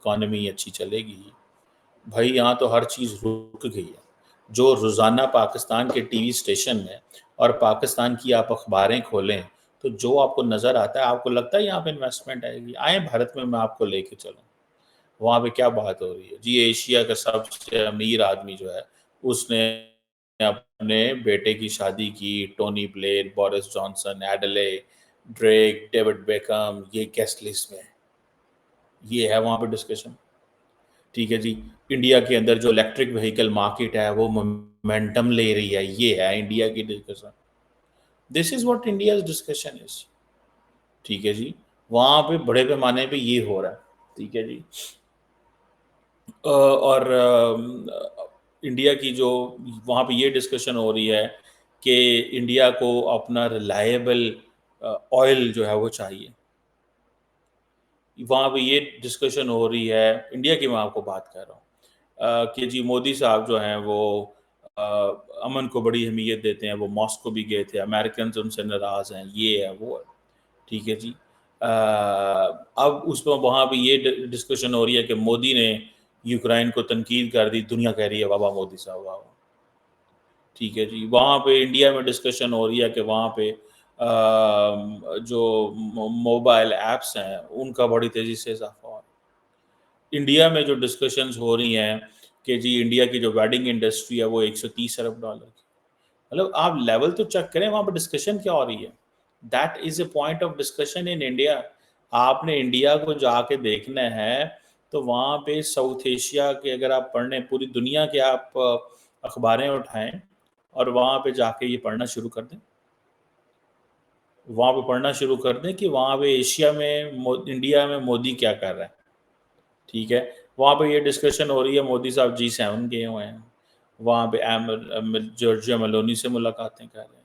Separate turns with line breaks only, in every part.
Economy اچھی چلے گی؟ بھائی یہاں تو ہر چیز رک گئی ہے. جو روزانہ پاکستان کے ٹی وی اسٹیشن میں اور پاکستان کی آپ اخباریں کھولیں تو جو آپ کو نظر آتا ہے آپ کو لگتا ہے یہاں پہ انویسٹمنٹ آئے گی. آئیں بھارت میں آپ کو لے کے چلوں. وہاں پہ کیا بات ہو رہی ہے جی؟ ایشیا کا سب سے امیر آدمی جو ہے اس نے اپنے بیٹے کی شادی کی. Tony Blair, Boris Johnson, Adele, Drake, David Beckham, یہ گیسٹ لسٹ میں. یہ ہے وہاں پہ ڈسکشن. ٹھیک ہے جی. انڈیا کے اندر جو الیکٹرک وہیکل مارکیٹ ہے وہ مومنٹم لے رہی ہے. یہ ہے انڈیا کی discussion. This is what India's discussion is. ٹھیک ہے جی. وہاں پہ بڑے پیمانے پہ یہ ہو رہا ہے. ٹھیک ہے جی. اور انڈیا کی جو وہاں پہ یہ ڈسکشن ہو رہی ہے کہ انڈیا کو اپنا ریلائبل آئل جو ہے وہ چاہیے. وہاں پہ یہ ڈسکشن ہو رہی ہے انڈیا کی. میں آپ کو بات کر رہا ہوں کہ جی مودی صاحب جو ہیں وہ امن کو بڑی اہمیت دیتے ہیں. وہ ماسکو بھی گئے تھے. امریکنز ان سے ناراض ہیں. یہ ہے وہ ہے. ٹھیک ہے جی. اب اس میں وہاں پہ یہ ڈسکشن ہو رہی ہے کہ مودی نے یوکرائن کو تنقید کر دی. دنیا کہہ رہی ہے بابا مودی صاحب بابا. ٹھیک ہے جی. وہاں پہ انڈیا میں ڈسکشن ہو رہی ہے کہ وہاں پہ جو موبائل ایپس ہیں ان کا بڑی تیزی سے اضافہ ہو رہا ہے. انڈیا میں جو ڈسکشنز ہو رہی ہیں کہ جی انڈیا کی جو ویڈنگ انڈسٹری ہے وہ $130 ارب کی. مطلب آپ لیول تو چیک کریں وہاں پہ ڈسکشن کیا ہو رہی ہے. That is a point of discussion in India. آپ نے انڈیا کو جا کے دیکھنا ہے تو وہاں پہ ساؤتھ ایشیا کے اگر آپ پڑھنے پوری دنیا کے آپ اخباریں اٹھائیں اور وہاں پہ جا کے یہ پڑھنا شروع کر دیں. وہاں پہ پڑھنا شروع کر دیں کہ وہاں پہ ایشیا میں انڈیا میں مودی کیا کر رہا ہے. ٹھیک ہے. وہاں پہ یہ ڈسکشن ہو رہی ہے مودی صاحب G7 گئے ہوئے ہیں. وہاں پہ جورجیا میلونی سے ملاقاتیں کر رہے ہیں.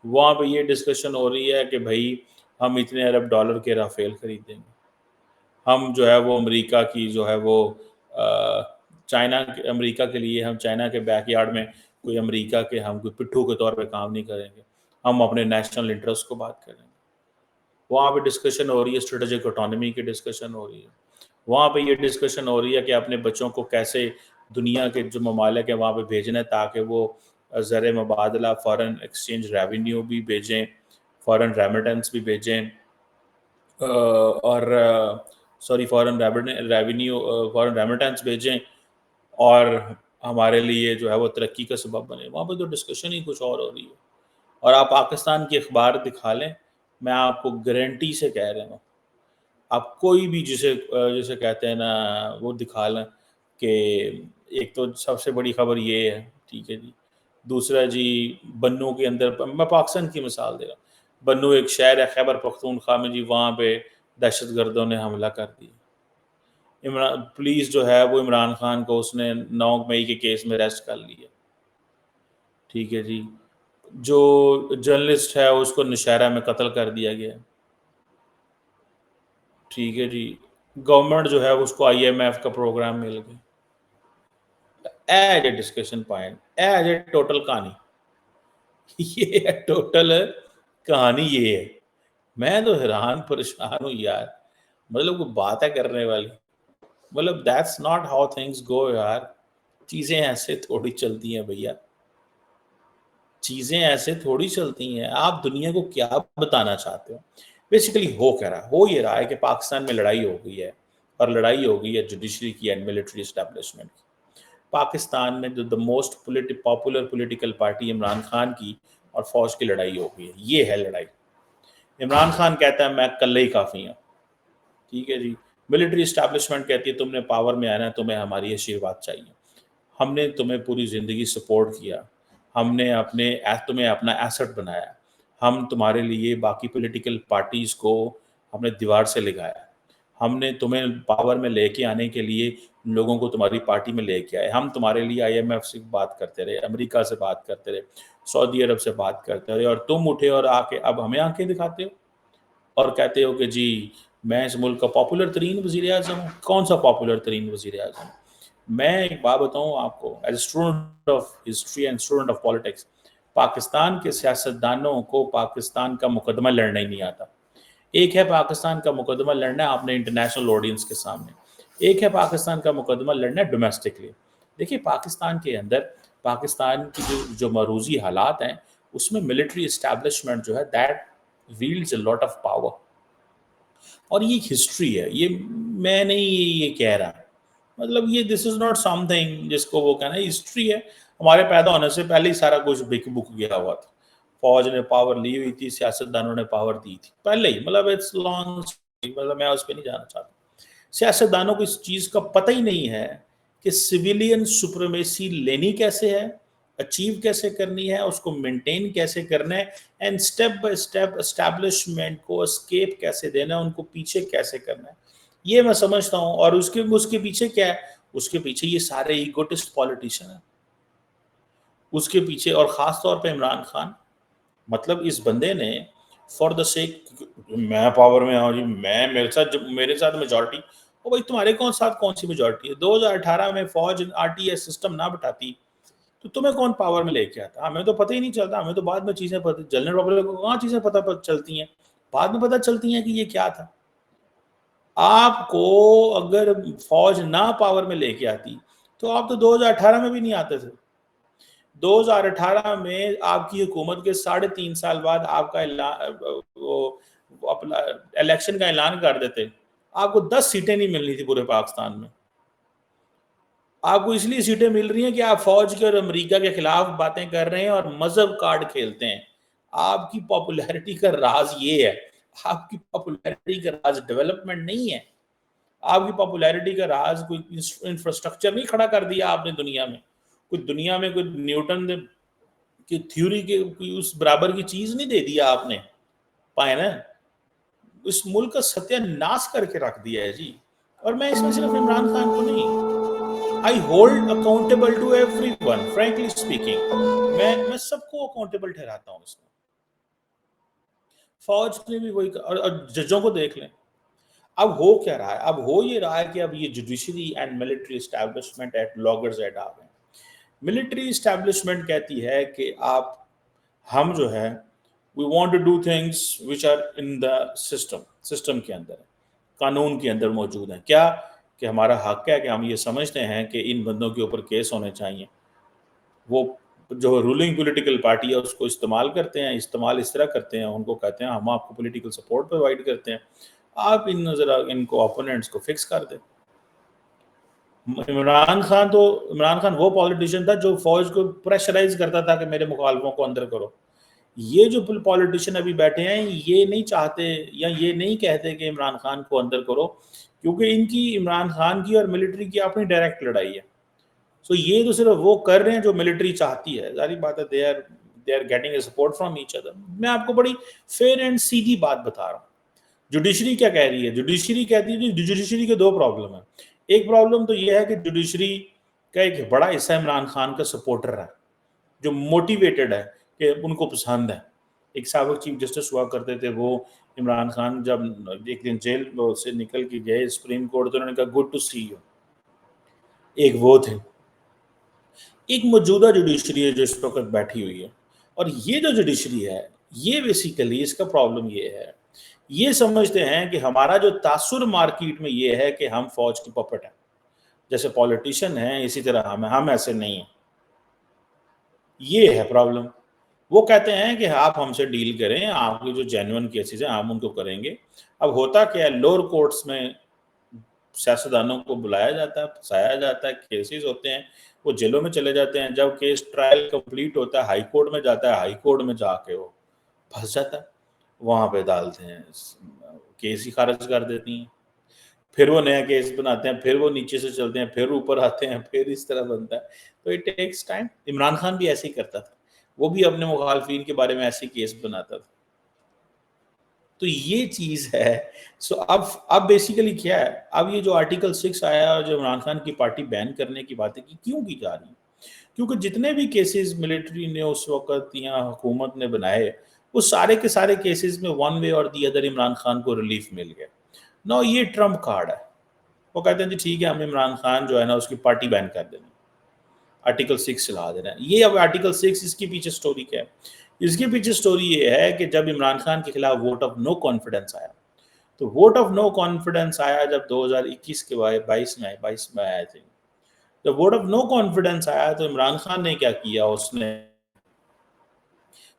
وہاں پہ یہ ڈسکشن ہو رہی ہے کہ بھائی ہم اتنے ارب ڈالر کے رافیل خریدیں گے. ہم جو ہے وہ امریکہ کی جو ہے وہ امریکہ کے لیے ہم چائنا کے بیک یارڈ میں کوئی امریکہ کے ہم کوئی پٹھو کے طور پہ کام نہیں کریں گے. ہم اپنے نیشنل انٹرسٹ کو بات کریں گے. وہاں پہ ڈسکشن ہو رہی ہے اسٹریٹجک اٹانومی کی ڈسکشن ہو رہی ہے. وہاں پہ یہ ڈسکشن ہو رہی ہے کہ اپنے بچوں کو کیسے دنیا کے جو ممالک ہیں وہاں پہ بھیجنا ہے تاکہ وہ زر مبادلہ فارن ایکسچینج ریونیو بھی بھیجیں, فارن ریمیٹنس بھی بھیجیں, اور فارن ریمیٹنس بھیجیں اور ہمارے لیے جو ہے وہ ترقی کا سبب بنے. وہاں پہ تو ڈسکشن ہی کچھ اور ہو رہی ہے. اور آپ پاکستان کی اخبار دکھا لیں, میں آپ کو گارنٹی سے کہہ رہا ہوں, آپ کوئی بھی جسے کہتے ہیں نا وہ دکھا لیں کہ ایک تو سب سے بڑی خبر یہ ہے. ٹھیک ہے جی. دوسرا جی بنو کے اندر میں پاکستان کی مثال دے رہا ہوں. بنو ایک شہر ہے خیبر پختونخوا میں جی. وہاں پہ دہشت گردوں نے حملہ کر دیا. پولیس جو ہے وہ عمران خان کو اس نے 9 مئی کے کیس میں اریسٹ کر لیا. ٹھیک ہے جی. جو جرنلسٹ ہے اس کو نوشہرہ میں قتل کر دیا گیا. ٹھیک ہے جی. گورنمنٹ جو ہے اس کو IMF کا پروگرام مل گیا. As a discussion point, as a total کہانی, یہ ٹوٹل کہانی یہ ہے. میں تو حیران پریشان ہوں یار. مطلب کوئی بات ہے کرنے والی. مطلب that's not how things go یار. چیزیں ایسے تھوڑی چلتی ہیں بھیا. چیزیں ایسے تھوڑی چلتی ہیں. آپ دنیا کو کیا بتانا چاہتے ہو؟ بیسیکلی ہو کیا رہا, ہو یہ رہا ہے کہ پاکستان میں لڑائی ہو گئی ہے, اور لڑائی ہو گئی ہے جوڈیشری کی اینڈ ملٹری اسٹیبلشمنٹ کی. پاکستان میں جو most popular political party Imran Khan کی اور فوج کی لڑائی ہو گئی ہے. یہ ہے لڑائی. عمران خان کہتا ہے میں کلے ہی کافی ہوں. ٹھیک ہے جی. ملٹری اسٹیبلشمنٹ کہتی ہے تم نے پاور میں آنا ہے, تمہیں ہماری آشیرواد چاہیے. ہم نے تمہیں پوری زندگی سپورٹ کیا, ہم نے تمہیں اپنا ایسٹ بنایا, ہم تمہارے لیے باقی پولیٹیکل پارٹیز کو ہم نے دیوار سے لگایا, ہم نے تمہیں پاور میں لے کے آنے کے لیے لوگوں کو تمہاری پارٹی میں لے کے آئے, ہم تمہارے لیے IMF سے بات کرتے رہے, امریکہ سے بات کرتے رہے, سعودی عرب سے بات کرتے رہے, اور تم اٹھے اور آ کے اب ہمیں آنکھیں دکھاتے ہو اور کہتے ہو کہ جی میں اس ملک کا پاپولر ترین وزیر اعظم ہوں. کون سا پاپولر ترین وزیر اعظم؟ میں ایک بات بتاؤں آپ کو, as a student of history and student of politics, Pakistan کے سیاستدانوں کو پاکستان کا مقدمہ لڑنا ہی نہیں آتا. ایک ہے پاکستان کا مقدمہ لڑنا ہے آپ نے انٹرنیشنل آڈینس کے سامنے, ایک ہے پاکستان کا مقدمہ لڑنا ڈومیسٹکلی. دیکھیے پاکستان کے اندر پاکستان کی جو مروزی حالات ہیں اس میں ملٹری اسٹیبلشمنٹ جو ہے that wields a lot of power. اور یہ ہسٹری ہے, یہ میں نہیں یہ کہہ رہا, مطلب یہ دس از ناٹ سم تھنگ جس کو وہ کہنا ہے, ہسٹری ہے. ہمارے پیدا ہونے سے پہلے ہی سارا کچھ بک گیا ہوا تھا. فوج نے پاور لی ہوئی تھی, سیاستدانوں نے پاور دی تھی پہلے ہی, مطلب اٹس لانگ, مطلب میں اس پہ نہیں جانا چاہتا. سیاستدانوں کو اس چیز کا پتہ ہی نہیں ہے کہ سویلین سپریمیسی لینی کیسے ہے, اچیو کیسے کرنی ہے, اس کو مینٹین کیسے کرنا ہے, and step by step establishment کو اسکیپ کیسے دینا ہے, ان کو پیچھے کیسے کرنا ہے. یہ میں سمجھتا ہوں. اور اس کے پیچھے کیا ہے, اس کے پیچھے یہ سارے ایگوٹسٹ پالیٹیشین ہیں اس کے پیچھے, اور خاص طور پہ عمران خان. مطلب اس بندے نے فار دا سیک میں پاور میں ہوں جی, میں میرے ساتھ میجورٹی, او بھائی تمہارے کون سی میجورٹی ہے؟ 2018 میں فوج آر ٹی ایس سسٹم نہ بٹھاتی تو تمہیں کون پاور میں لے کے آتا؟ ہمیں تو پتہ ہی نہیں چلتا, ہمیں تو بعد میں چیزیں پتہ, جنرل پبلک کو کہاں چیزیں پتہ چلتی ہیں, بعد میں پتہ چلتی ہیں کہ یہ کیا تھا. آپ کو اگر فوج نہ پاور میں لے کے آتی تو آپ تو 2018 میں بھی نہیں آتے تھے. 2018 میں آپ کی حکومت کے 3.5 سال بعد آپ کا اپنا الیکشن کا اعلان کر دیتے, آپ کو 10 سیٹیں نہیں ملنی تھی پورے پاکستان میں. آپ کو اس لیے سیٹیں مل رہی ہیں کہ آپ فوج کے اور امریکہ کے خلاف باتیں کر رہے ہیں اور مذہب کارڈ کھیلتے ہیں. آپ کی پاپولیرٹی کا راز یہ ہے, آپ کی پاپولیرٹی کا راز ڈیولپمنٹ نہیں ہے. آپ کی پاپولیرٹی کا راز کوئی انفراسٹرکچر نہیں کھڑا کر دیا آپ نے دنیا میں, دنیا میں کوئی نیوٹن کی تھیوری کے اس برابر کی چیز نہیں دے دیا آپ نے, پائے نا. اس ملک کا ستیہ ناش کر کے رکھ دیا ہے جی. اور میں اس میں صرف عمران خان کو نہیں, I hold accountable to everyone, frankly speaking. میں سب کو اکاؤنٹیبل ٹھہراتا ہوں اس میں. فوج نے بھی وہی, اور ججوں کو دیکھ لیں. اب ہو کیا رہا ہے؟ اب ہو یہ رہا ہے کہ اب یہ judiciary and military establishment at loggerheads at آ گئے. ملٹری اسٹیبلشمنٹ کہتی ہے کہ ہم جو ہے we want to do things which are in the system کے اندر, قانون کے اندر موجود ہیں. کیا کہ ہمارا حق ہے کہ ہم یہ سمجھتے ہیں کہ ان بندوں کے اوپر کیس ہونے چاہیے. وہ جو رولنگ پولیٹیکل پارٹی ہے اس کو استعمال کرتے ہیں, استعمال اس طرح کرتے ہیں, ان کو کہتے ہیں ہم آپ کو پولیٹیکل سپورٹ پرووائڈ کرتے ہیں, آپ ان کو اپوننٹس کو فکس کر دیں. عمران خان وہ پالیٹیشین تھا جو فوج کو پریشرائز کرتا تھا کہ میرے مخالفوں کو اندر کرو. یہ جو پالیٹیشین ابھی بیٹھے ہیں یہ نہیں چاہتے یا یہ نہیں کہتے کہ عمران خان کو اندر کرو, کیونکہ ان کی عمران خان کی اور ملٹری کی اپنی ڈائریکٹ لڑائی ہے. سو یہ تو صرف وہ کر رہے ہیں جو ملٹری چاہتی ہے. ظاہری بات ہے they are getting a support from each other. میں آپ کو بڑی فیئر اینڈ سیدھی بات بتا رہا ہوں. جوڈیشری کیا کہہ رہی ہے؟ جوڈیشری کہتی ہے کہ جوڈیشری کے 2 پرابلم ہیں. ایک پرابلم تو یہ ہے کہ جوڈیشری کا ایک بڑا حصہ عمران خان کا سپورٹر ہے جو موٹیویٹڈ ہے کہ ان کو پسند ہے. ایک سابق چیف جسٹس ہوا کرتے تھے, وہ عمران خان جب ایک دن جیل سے نکل کے گئے سپریم کورٹ تو انہوں نے کہا گڈ ٹو سی یو. ایک وہ تھے. ایک موجودہ جوڈیشری ہے جو اس وقت بیٹھی ہوئی ہے, اور یہ جو جوڈیشری ہے یہ بیسیکلی اس کا پرابلم یہ ہے, یہ سمجھتے ہیں کہ ہمارا جو تاثر مارکیٹ میں یہ ہے کہ ہم فوج کی پپٹ ہیں, جیسے پولیٹیشین ہیں اسی طرح ہم ایسے نہیں ہیں. یہ ہے پرابلم. وہ کہتے ہیں کہ آپ ہم سے ڈیل کریں, آپ کے جو جینوئن کیسز ہیں ہم ان کو کریں گے. اب ہوتا کیا ہے, لوور کورٹس میں سیاستدانوں کو بلایا جاتا ہے, پھنسایا جاتا ہے, کیسز ہوتے ہیں, وہ جیلوں میں چلے جاتے ہیں. جب کیس ٹرائل کمپلیٹ ہوتا ہے ہائی کورٹ میں جاتا ہے, ہائی کورٹ میں جا کے وہ پھنس جاتا ہے, وہاں پہ ڈالتے ہیں, کیس ہی خارج کر دیتی ہیں. پھر وہ نیا کیس بناتے ہیں, پھر وہ نیچے سے چلتے ہیں, پھر اوپر آتے ہیں, پھر اس طرح بنتا ہے. تو it takes time. Imran Khan بھی ایسے ہی کرتا تھا, وہ بھی اپنے مخالفین کے بارے میں ایسے کیس بناتا تھا. تو یہ چیز ہے. سو اب بیسیکلی کیا ہے, اب یہ جو آرٹیکل 6 آیا جو عمران خان کی پارٹی بین کرنے کی باتیں کیوں کی جا رہی ہیں؟ کیونکہ جتنے بھی کیسز ملٹری نے اس وقت یا حکومت نے بنائے, وہ سارے کے سارے کیسز میں ون وے اور دی ادر عمران خان کو ریلیف مل گیا. نو یہ ٹرمپ کارڈ ہے. وہ کہتے ہیں جی ٹھیک ہے, ہم عمران خان جو ہے نا اس کی پارٹی بین کر دیں, آرٹیکل 6 چلا دے رہے ہیں. یہ اب آرٹیکل 6 اس کی پیچھے سٹوری کیا ہے؟ اس کے پیچھے سٹوری یہ ہے کہ جب عمران خان کے خلاف ووٹ آف نو کانفیڈنس آیا تو ووٹ آف نو کانفیڈنس آیا جب 2021 کے 22 میں آیا تھے. جب ووٹ آف نو کانفیڈنس آیا تو عمران خان نے کیا کیا, اس نے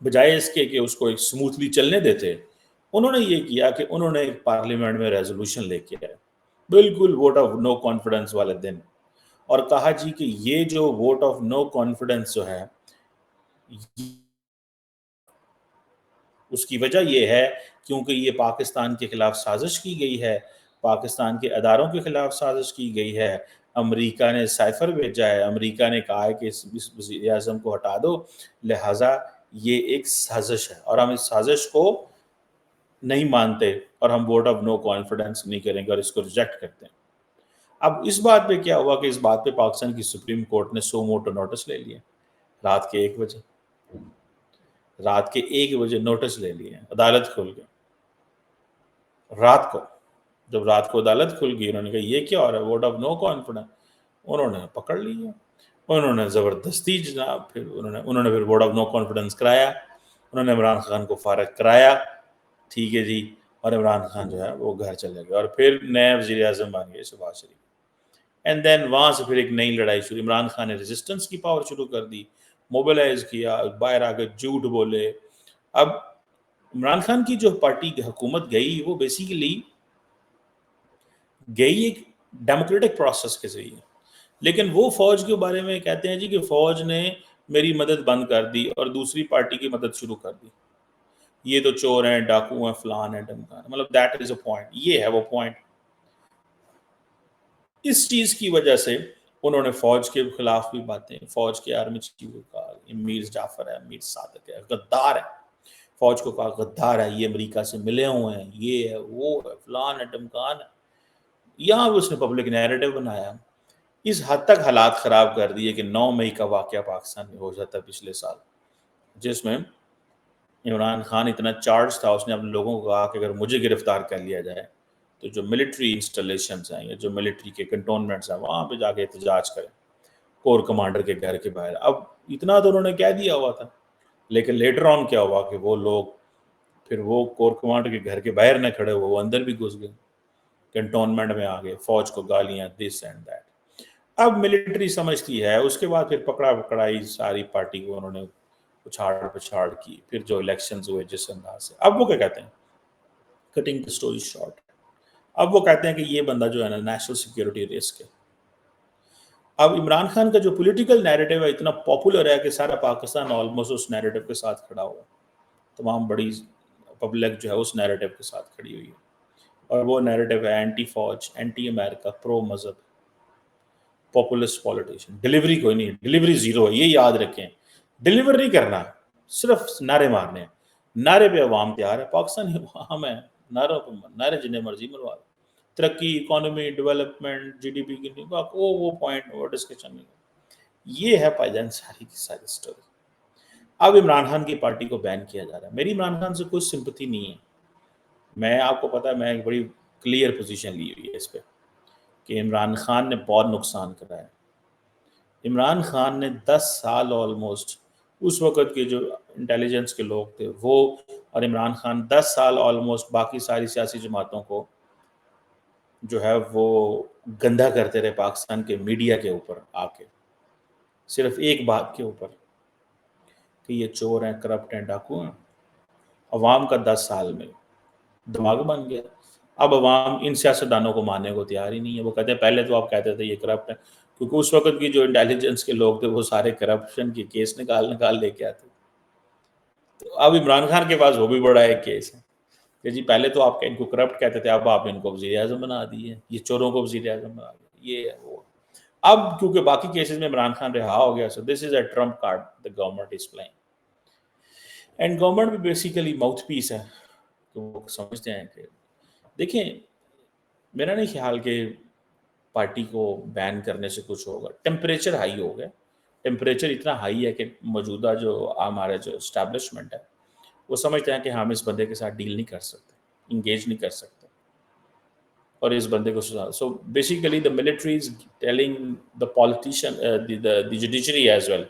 بجائے اس کے کہ اس کو ایک سموتھلی چلنے دیتے, انہوں نے یہ کیا کہ انہوں نے ایک پارلیمنٹ میں ریزولوشن لے کے آئے بالکل ووٹ آف نو کانفیڈنس والے دن, اور کہا جی کہ یہ جو ووٹ آف نو کانفیڈنس جو ہے اس کی وجہ یہ ہے کیونکہ یہ پاکستان کے خلاف سازش کی گئی ہے, پاکستان کے اداروں کے خلاف سازش کی گئی ہے, امریکہ نے سائفر بھیجا ہے, امریکہ نے کہا ہے کہ اس وزیر اعظم کو ہٹا دو, لہٰذا یہ ایک سازش ہے اور ہم اس سازش کو نہیں مانتے اور ہم ووٹ آف نو کانفیڈنس نہیں کریں گے اور اس کو ریجیکٹ کرتے ہیں. اب اس بات پہ کیا ہوا کہ اس بات پہ پاکستان کی سپریم کورٹ نے سو موٹو نوٹس لے لیے رات کے 1 بجے, رات کے 1 بجے نوٹس لے لیے, عدالت کھل گئی رات کو. جب رات کو عدالت کھل گئی انہوں نے کہا یہ کیا ہو رہا ہے ووٹ آف نو کانفیڈنس, انہوں نے پکڑ لیا, انہوں نے زبردستی جناب پھر انہوں نے پھر ووٹ آف نو کانفیڈنس کرایا, انہوں نے عمران خان کو فارغ کرایا, ٹھیک ہے جی, اور عمران خان جو ہے وہ گھر چلے گئے اور پھر نئے وزیر اعظم بن گئے شہباز شریف. اینڈ دین وہاں سے پھر ایک نئی لڑائی شروع, عمران خان نے ریزسٹنس کی پاور شروع کر دی, موبلائز کیا, باہر آ کے جھوٹ بولے. اب عمران خان کی جو پارٹی کی حکومت گئی وہ بیسیکلی گئی ایک ڈیموکریٹک پروسیس کے ذریعے, لیکن وہ فوج کے بارے میں کہتے ہیں جی کہ فوج نے میری مدد بند کر دی اور دوسری پارٹی کی مدد شروع کر دی, یہ تو چور ہیں, ڈاکو ہیں, فلان ہیں, ڈمکان ہیں, مطلب دیٹ از اے پوائنٹ, یہ ہے وہ پوائنٹ. اس چیز کی وجہ سے انہوں نے فوج کے خلاف بھی باتیں, فوج کے آرمی چیف کو کہا میر جعفر ہے, میر صادق ہے, غدار ہے, فوج کو کہا غدار ہے, یہ امریکہ سے ملے ہوئے ہیں, یہ ہے, وہ ہے, فلان ہے, ڈمکان ہے. یہاں بھی اس نے پبلک نیریٹو بنایا, اس حد تک حالات خراب کر دیے کہ 9 مئی کا واقعہ پاکستان میں ہو جاتا پچھلے سال, جس میں عمران خان اتنا چارج تھا, اس نے اپنے لوگوں کو کہا کہ اگر مجھے گرفتار کر لیا جائے تو جو ملٹری انسٹالیشنز ہیں یا جو ملٹری کے کنٹونمنٹس ہیں وہاں پہ جا کے احتجاج کریں کور کمانڈر کے گھر کے باہر. اب اتنا تو انہوں نے کہہ دیا ہوا تھا, لیکن لیٹر آن کیا ہوا کہ وہ لوگ پھر وہ کور کمانڈر کے گھر کے باہر نہ کھڑے ہوئے, وہ اندر بھی گھس گئے, کنٹونمنٹ میں آ گئے, فوج کو گالیاں, دس اینڈ دیٹ. اب ملٹری سمجھتی ہے, اس کے بعد پھر پکڑا پکڑائی ساری پارٹی کو انہوں نے اچھاڑ پچھاڑ کی, پھر جو الیکشنز ہوئے جس انداز سے. اب وہ کیا کہتے ہیں, کٹنگ دی اسٹوری شارٹ, اب وہ کہتے ہیں کہ یہ بندہ جو ہے نا نیشنل سیکیورٹی رسک ہے. اب عمران خان کا جو پولیٹیکل نیریٹو ہے اتنا پاپولر ہے کہ سارا پاکستان آلموسٹ اس نیریٹو کے ساتھ کھڑا ہوا, تمام بڑی پبلک جو ہے اس نیریٹو کے ساتھ کھڑی ہوئی ہے, اور وہ نیریٹو ہے اینٹی فوج, اینٹی امریکہ, پرو مذہب, پاپولسٹ پولیٹیشین. ڈلیوری کوئی نہیں, ڈلیوری زیرو ہے, یہ یاد رکھیں. ڈلیور نہیں کرنا, صرف نعرے مارنے ہیں, نعرے پہ عوام تیار ہے. پاکستان عوام ہے, نعروں پہ نعرے جنہیں مرضی مروا دو, ترقی, economy, development, G D P کی نہیں, وہ پوائنٹ وہ ڈسکشن نہیں. یہ ہے پائی جان ساری کی ساری اسٹوری. اب عمران خان کی پارٹی کو بین کیا جا رہا ہے. میری عمران خان سے کوئی سمپتھی نہیں ہے, میں آپ کو پتا ہے میں ایک بڑی کلیئر پوزیشن لی ہوئی ہے اس پہ کہ عمران خان نے بہت نقصان کرا ہے. عمران خان نے 10 سال آلموسٹ, اس وقت کے جو انٹیلیجنس کے لوگ تھے وہ اور عمران خان 10 سال آلموسٹ باقی ساری سیاسی جماعتوں کو جو ہے وہ گندہ کرتے رہے پاکستان کے میڈیا کے اوپر آ کے, صرف ایک بات کے اوپر کہ یہ چور ہیں, کرپٹ ہیں, ڈاکو ہیں. عوام کا 10 سال میں دماغ بن گیا. اب عوام ان سیاستدانوں کو ماننے کو تیار ہی نہیں ہے. وہ کہتے ہیں پہلے تو آپ کہتے تھے یہ کرپٹ ہے, کیونکہ اس وقت کی جو انٹیلیجنس کے لوگ تھے وہ سارے کرپشن کے کیس نکال لے کے آتے. تو اب عمران خان کے پاس وہ بھی بڑا ایک کیس ہے کہ جی پہلے تو آپ ان کو کرپٹ کہتے تھے, اب آپ ان کو وزیر اعظم بنا دیے, یہ چوروں کو وزیر اعظم بنا دیے, یہ ہے وہ. اب کیونکہ باقی کیسز میں عمران خان رہا ہو گیا, so this is a trump card the government is playing. And government بھی بیسیکلی ماؤتھ پیس ہے, تو وہ سمجھتے ہیں کہ دیکھیں میرا نہیں خیال کہ پارٹی کو بین کرنے سے کچھ ہوگا. ٹیمپریچر ہائی ہو گیا, ٹیمپریچر اتنا ہائی ہے کہ موجودہ جو ہمارا جو اسٹیبلشمنٹ ہے وہ سمجھتے ہیں کہ ہم اس بندے کے ساتھ ڈیل نہیں کر سکتے, انگیج نہیں کر سکتے, اور اس بندے کو so basically the military is telling the politician, the judiciary as well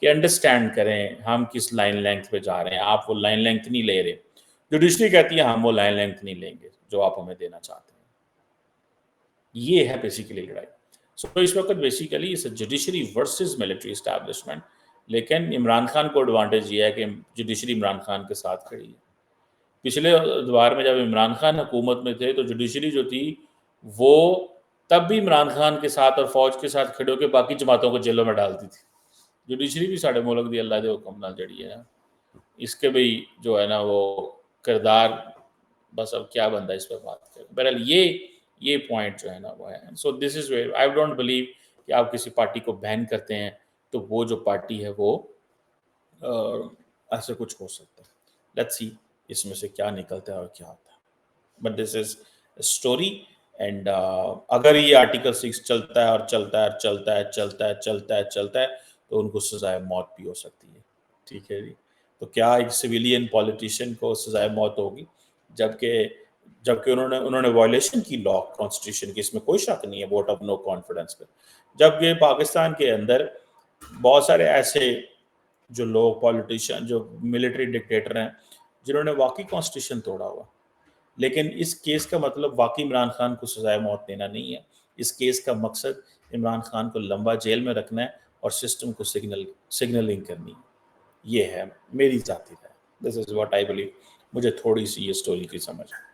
کہ انڈرسٹینڈ کریں ہم کس لائن لینتھ پہ جا رہے ہیں, آپ وہ لائن لینتھ نہیں لے رہے. جوڈیشری کہتی ہے ہم وہ لائن لینتھ نہیں لیں گے. جو آپ ہمیں دینا چاہتے ہیں. یہ ہے بیسیکلی لڑائی. سو اس وقت basically judiciary versus military establishment. لیکن عمران خان کو ایڈوانٹیج یہ ہے کہ جوڈیشری عمران خان کے ساتھ کھڑی ہے. پچھلے ادوار میں جب عمران خان حکومت میں تھے تو جوڈیشری جو تھی وہ تب بھی عمران خان کے ساتھ اور فوج کے ساتھ کھڑے ہو کے باقی جماعتوں کو جیلوں میں ڈالتی تھی. جوڈیشری بھی ساڑھے ملک دی اللہ دے حکم نال جڑی ہے. اس کے بھی جو ہے نا وہ کردار بس اب کیا بندہ اس پہ بات کرے. بہرحال یہ پوائنٹ جو ہے نا وہ ہے. So this is where I don't believe کہ آپ کسی پارٹی کو بین کرتے ہیں تو وہ جو پارٹی ہے وہ ایسے کچھ ہو سکتا ہے. لیٹس سی اس میں سے کیا نکلتا ہے اور کیا ہوتا ہے. But this is story. And اگر یہ آرٹیکل 6 چلتا ہے اور چلتا ہے چلتا ہے چلتا ہے چلتا ہے چلتا ہے تو ان کو سزائے موت بھی ہو سکتی ہے. ٹھیک ہے جی. تو کیا ایک سویلین پولیٹیشین کو سزائے موت ہوگی جبکہ انہوں نے وائلیشن کی لا کانسٹیٹیوشن کی. اس میں کوئی شک نہیں ہے ووٹ آف نو کانفیڈنس پہ. جبکہ پاکستان کے اندر بہت سارے ایسے جو لوگ پولیٹیشین جو ملٹری ڈکٹیٹر ہیں جنہوں نے واقعی کانسٹیٹیوشن توڑا ہوا. لیکن اس کیس کا مطلب واقعی عمران خان کو سزائے موت دینا نہیں ہے. اس کیس کا مقصد عمران خان کو لمبا جیل میں رکھنا ہے اور سسٹم کو سگنلنگ کرنی ہے. یہ ہے میری ذاتی رائے. دس از واٹ آئی بلیو. مجھے تھوڑی سی یہ اسٹوری کی سمجھ ہے.